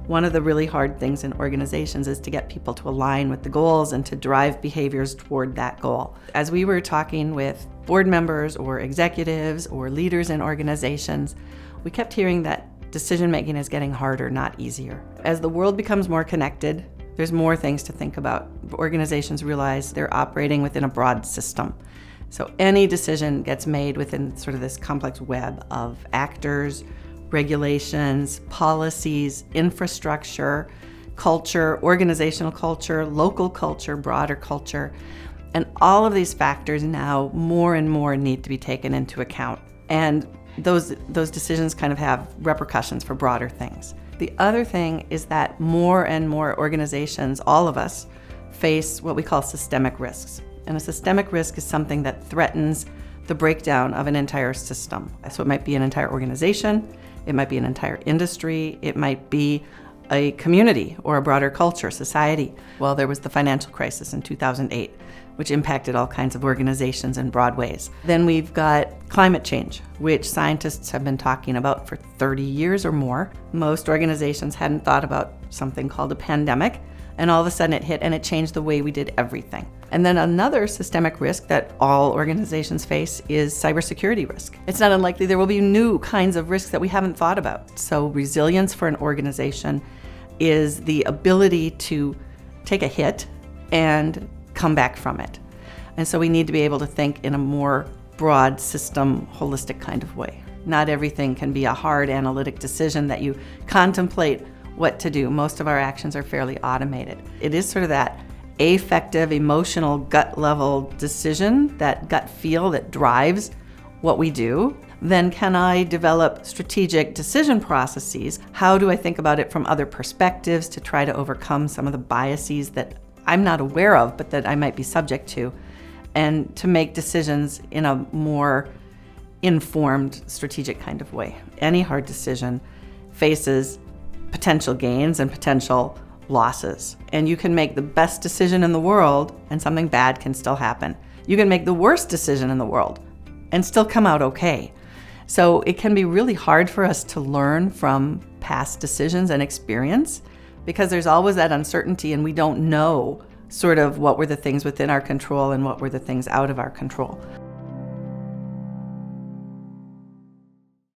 One of the really hard things in organizations is to get people to align with the goals and to drive behaviors toward that goal. As we were talking with board members or executives or leaders in organizations, we kept hearing that decision-making is getting harder, not easier. As the world becomes more connected, there's more things to think about. Organizations realize they're operating within a broad system. So any decision gets made within sort of this complex web of actors, regulations, policies, infrastructure, culture, organizational culture, local culture, broader culture. And all of these factors now more and more need to be taken into account. And those decisions kind of have repercussions for broader things. The other thing is that more and more organizations, all of us, face what we call systemic risks. And a systemic risk is something that threatens the breakdown of an entire system. So it might be an entire organization, it might be an entire industry, it might be a community or a broader culture, society. Well, there was the financial crisis in 2008, which impacted all kinds of organizations in broad ways. Then we've got climate change, which scientists have been talking about for 30 years or more. Most organizations hadn't thought about something called a pandemic, and all of a sudden it hit and it changed the way we did everything. And then another systemic risk that all organizations face is cybersecurity risk. It's not unlikely there will be new kinds of risks that we haven't thought about. So resilience for an organization is the ability to take a hit and come back from it. And so we need to be able to think in a more broad system, holistic kind of way. Not everything can be a hard analytic decision that you contemplate what to do. Most of our actions are fairly automated. It is sort of that affective, emotional, gut level decision, that gut feel that drives what we do. Then can I develop strategic decision processes? How do I think about it from other perspectives to try to overcome some of the biases that I'm not aware of, but that I might be subject to, and to make decisions in a more informed, strategic kind of way. Any hard decision faces potential gains and potential losses. And you can make the best decision in the world and something bad can still happen. You can make the worst decision in the world and still come out okay. So it can be really hard for us to learn from past decisions and experience because there's always that uncertainty and we don't know sort of what were the things within our control and what were the things out of our control.